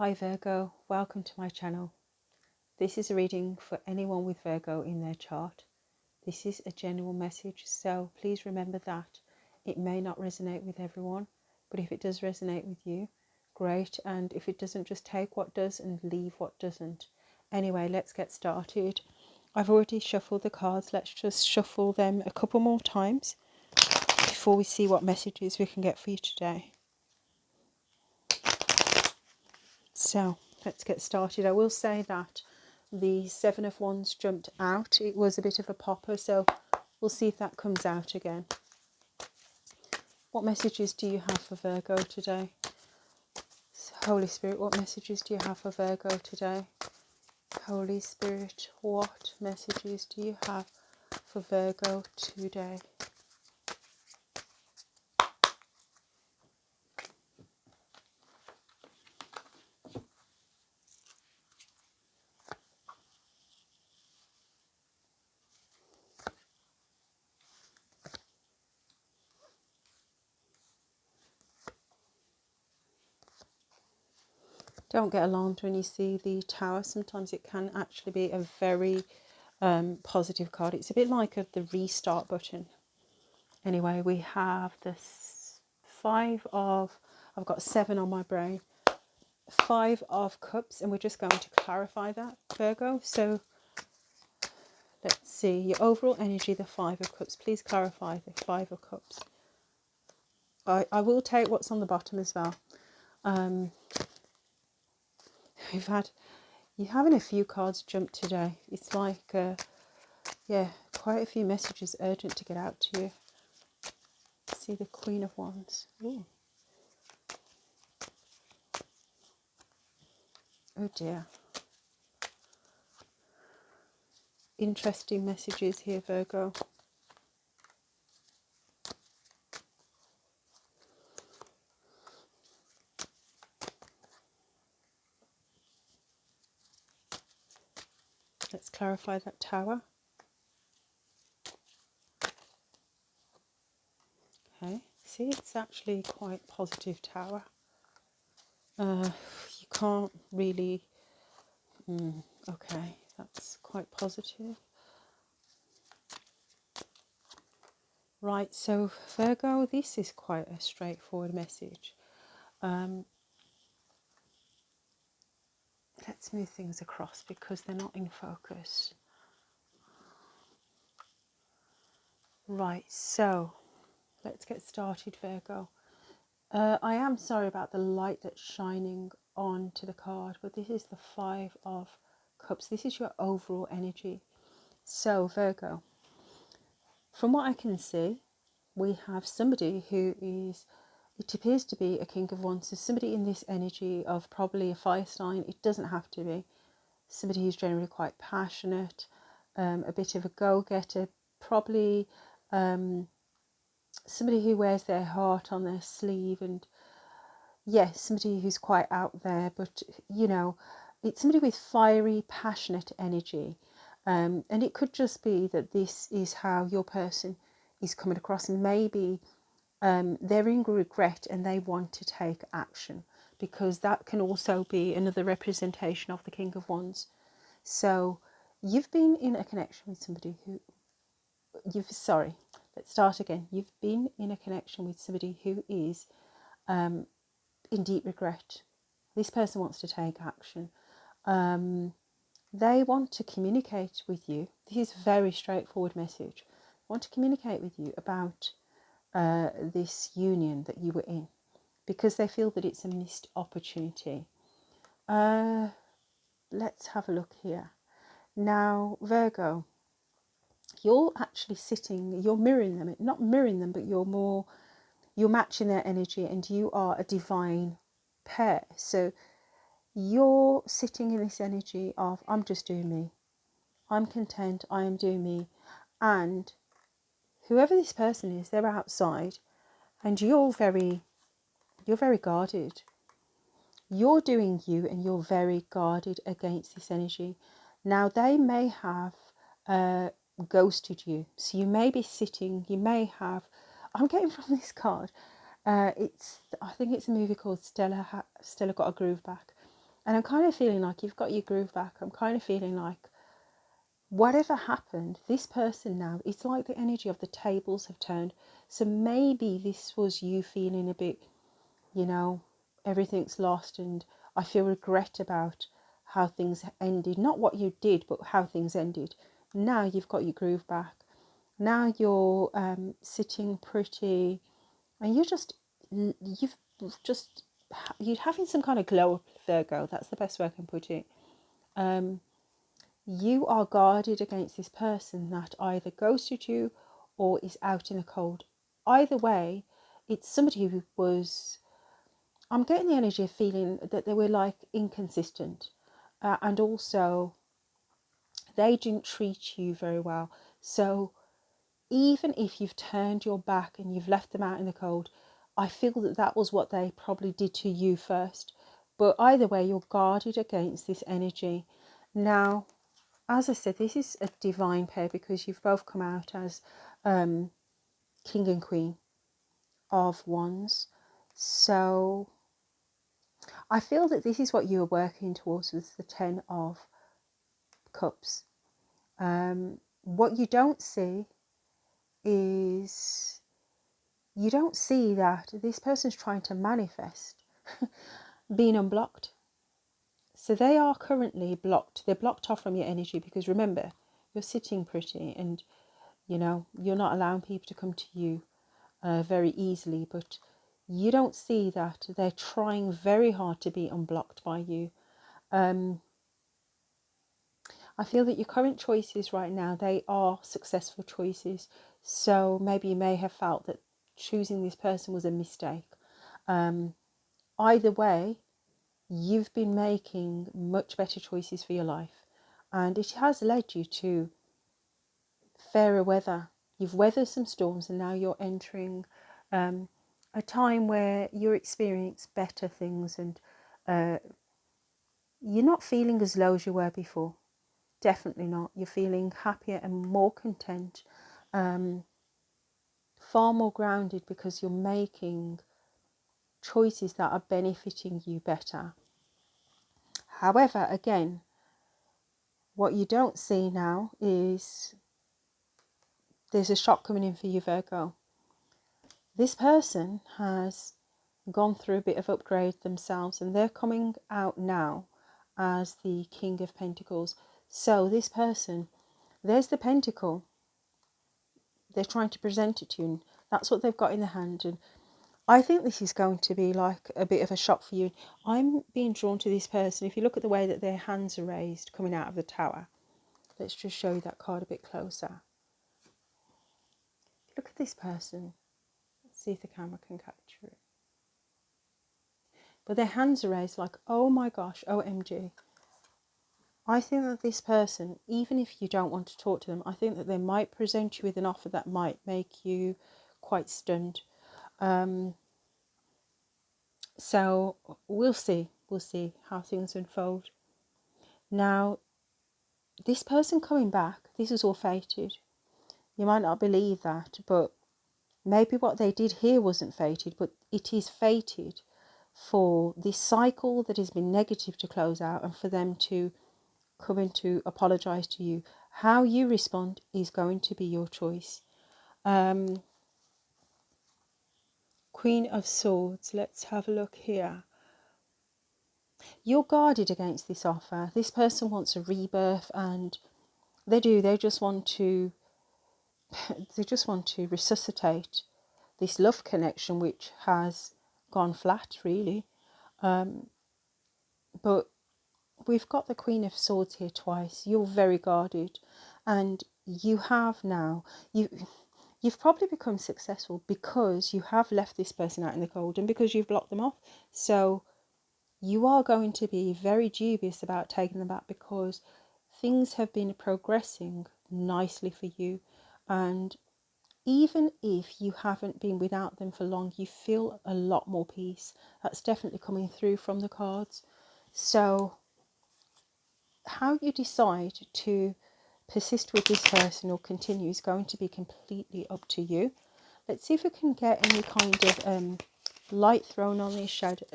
Hi Virgo, welcome to my channel. This is a reading for anyone with Virgo in their chart. This is a general message, so please remember that it may not resonate with everyone, but if it does resonate with you, great, and if it doesn't, just take what does and leave what doesn't. Anyway, let's get started. I've already shuffled the cards. Let's just shuffle them a couple more times before we see what messages we can get for you today. So let's get started. I will say that the Seven of Wands jumped out. It was a bit of a popper, so we'll see if that comes out again. What messages do you have for Virgo today? Holy Spirit, what messages do you have for Virgo today? Holy Spirit, what messages do you have for Virgo today? Don't get alarmed when you see the Tower. Sometimes it can actually be a very positive card. It's a bit like the restart button. Anyway, we have this I've got 7 on my brain. 5 of Cups, and we're just going to clarify that, Virgo. So let's see, your overall energy, the 5 of Cups. Please clarify the 5 of Cups. I will take what's on the bottom as well. You're having a few cards jump today. It's like, yeah, quite a few messages urgent to get out to you. See the Queen of Wands. Ooh. Oh dear. Interesting messages here, Virgo. Let's clarify that Tower. Okay, see, it's actually quite positive Tower. You can't really... okay, that's quite positive. Right, so Virgo, this is quite a straightforward message. Let's move things across because they're not in focus. Right, so let's get started, Virgo. I am sorry about the light that's shining onto the card, but this is the 5 of Cups. This is your overall energy. So, Virgo, from what I can see, we have somebody who is, it appears to be a King of Wands. So somebody in this energy of probably a fire sign. It doesn't have to be. Somebody who's generally quite passionate, a bit of a go-getter, probably somebody who wears their heart on their sleeve, and yes, somebody who's quite out there, but you know, it's somebody with fiery, passionate energy. And it could just be that this is how your person is coming across, and maybe they're in regret and they want to take action, because that can also be another representation of the King of Wands. So you've been in a connection with somebody who let's start again. You've been in a connection with somebody who is in deep regret. This person wants to take action. They want to communicate with you. This is a very straightforward message. They want to communicate with you about this union that you were in, because they feel that it's a missed opportunity. Let's have a look here. Now, Virgo, you're actually sitting, you're mirroring them, not mirroring them, but you're matching their energy, and you are a divine pair. So you're sitting in this energy of, I'm just doing me. I'm content, I am doing me. And whoever this person is, they're outside, and you're very guarded. You're doing you, and you're very guarded against this energy. Now, they may have ghosted you. So you may be sitting, you may have, I'm getting from this card, I think it's a movie called Stella Got a Groove Back. And I'm kind of feeling like you've got your groove back. I'm kind of feeling like whatever happened, this person now, it's like the energy of the tables have turned. So maybe this was you feeling a bit, you know, everything's lost and I feel regret about how things ended. Not what you did, but how things ended. Now you've got your groove back. Now you're sitting pretty and you're having some kind of glow up, Virgo. That's the best way I can put it. You are guarded against this person that either ghosted you or is out in the cold. Either way, it's somebody who was, I'm getting the energy of feeling that they were like inconsistent, and also they didn't treat you very well. So even if you've turned your back and you've left them out in the cold, I feel that that was what they probably did to you first. But either way, you're guarded against this energy. Now, as I said, this is a divine pair because you've both come out as King and Queen of Wands. So I feel that this is what you are working towards with the Ten of Cups. What you don't see is, you don't see that this person's trying to manifest being unblocked. So they are currently blocked. They're blocked off from your energy because remember, you're sitting pretty and, you know, you're not allowing people to come to you very easily. But you don't see that they're trying very hard to be unblocked by you. I feel that your current choices right now, they are successful choices. So maybe you may have felt that choosing this person was a mistake. Either way, you've been making much better choices for your life. And it has led you to fairer weather. You've weathered some storms and now you're entering a time where you're experiencing better things and you're not feeling as low as you were before. Definitely not. You're feeling happier and more content, far more grounded because you're making choices that are benefiting you better. However, again, what you don't see now is there's a shock coming in for you, Virgo. This person has gone through a bit of upgrade themselves and they're coming out now as the King of Pentacles. So this person, there's the pentacle. They're trying to present it to you and that's what they've got in their hand. And I think this is going to be like a bit of a shock for you. I'm being drawn to this person. If you look at the way that their hands are raised coming out of the tower, let's just show you that card a bit closer. Look at this person. Let's see if the camera can capture it. But their hands are raised like, oh my gosh, OMG. I think that this person, even if you don't want to talk to them, I think that they might present you with an offer that might make you quite stunned. So we'll see how things unfold. Now, this person coming back, this is all fated. You might not believe that, but maybe what they did here wasn't fated, but it is fated for this cycle that has been negative to close out and for them to come in to apologise to you. How you respond is going to be your choice. Queen of Swords, let's have a look here. You're guarded against this offer. This person wants a rebirth and they just want to resuscitate this love connection which has gone flat really. But we've got the Queen of Swords here twice. You're very guarded and you have now, you've probably become successful because you have left this person out in the cold and because you've blocked them off. So you are going to be very dubious about taking them back because things have been progressing nicely for you. And even if you haven't been without them for long, you feel a lot more peace. That's definitely coming through from the cards. So how you decide to persist with this person or continue is going to be completely up to you. Let's see if we can get any kind of light thrown on this shadow,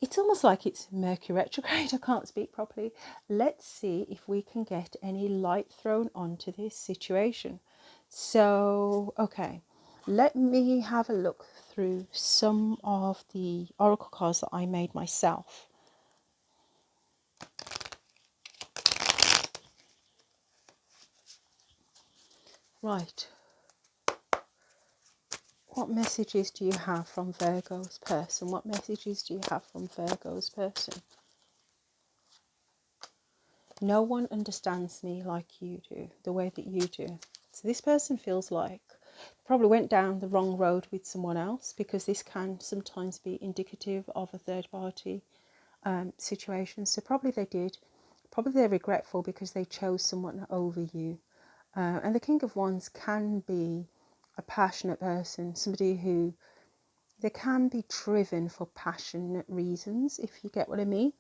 It's almost like it's Mercury retrograde. I can't speak properly. Let's see if we can get any light thrown onto this situation. So, okay, let me have a look through some of the oracle cards that I made myself. Right. What messages do you have from Virgo's person? What messages do you have from Virgo's person? No one understands me like you do, the way that you do. So this person feels like probably went down the wrong road with someone else, because this can sometimes be indicative of a third party situation. So probably they did. Probably they're regretful because they chose someone over you. And the King of Wands can be a passionate person, somebody who they can be driven for passionate reasons, if you get what I mean.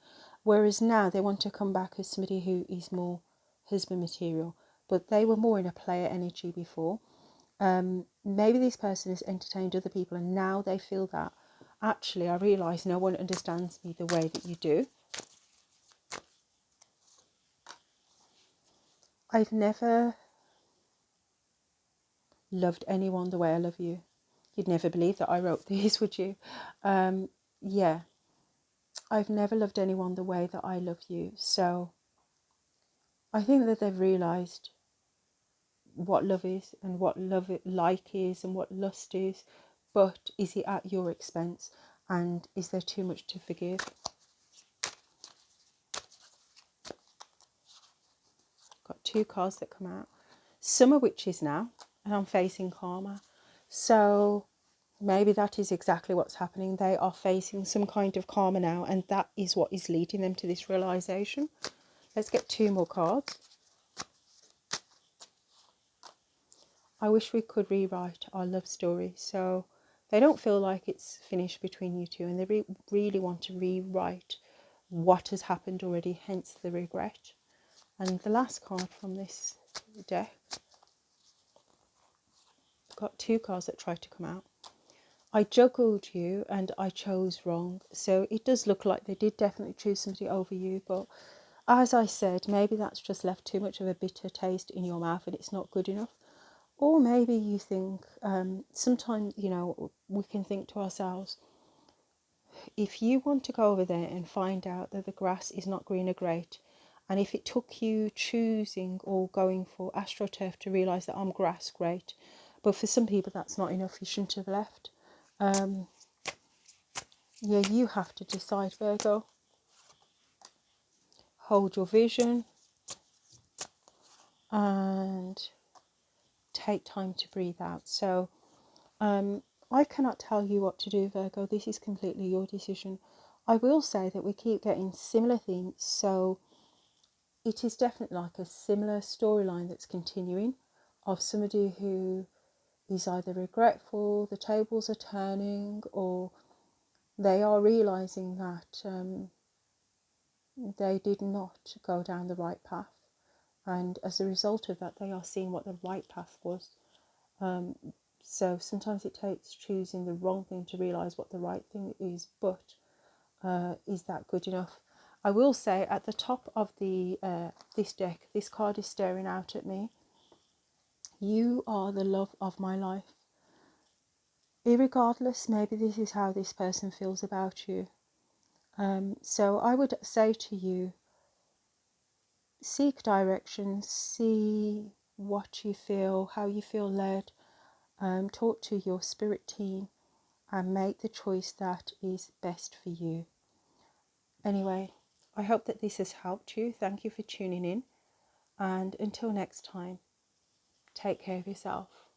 Whereas now they want to come back as somebody who is more husband material, but they were more in a player energy before. Maybe this person has entertained other people and now they feel that actually I realise no one understands me the way that you do. I've never loved anyone the way I love you. You'd never believe that I wrote these, would you? Yeah, I've never loved anyone the way that I love you. So I think that they've realised what love is and what love like is and what lust is, but is it at your expense, and is there too much to forgive? Got two cards that come out. Some are witches now, and I'm facing karma. So maybe that is exactly what's happening. They are facing some kind of karma now, and that is what is leading them to this realization. Let's get two more cards. I wish we could rewrite our love story. So they don't feel like it's finished between you two, and they really want to rewrite what has happened already, hence the regret. And the last card from this deck, I've got two cards that tried to come out. I juggled you and I chose wrong. So it does look like they did definitely choose somebody over you, but as I said, maybe that's just left too much of a bitter taste in your mouth and it's not good enough. Or maybe you think, sometimes, you know, we can think to ourselves, if you want to go over there and find out that the grass is not greener, great. And if it took you choosing or going for AstroTurf to realise that I'm grass, great. But for some people that's not enough, you shouldn't have left. Yeah, you have to decide, Virgo. Hold your vision and take time to breathe out. So I cannot tell you what to do, Virgo. This is completely your decision. I will say that we keep getting similar themes, so it is definitely like a similar storyline that's continuing of somebody who is either regretful, the tables are turning, or they are realising that they did not go down the right path. And as a result of that, they are seeing what the right path was. So sometimes it takes choosing the wrong thing to realise what the right thing is, but is that good enough? I will say at the top of the this deck, this card is staring out at me. You are the love of my life. Irregardless, maybe this is how this person feels about you. So I would say to you, seek direction, see what you feel, how you feel led, talk to your spirit team and make the choice that is best for you. Anyway, I hope that this has helped you. Thank you for tuning in, and until next time, take care of yourself.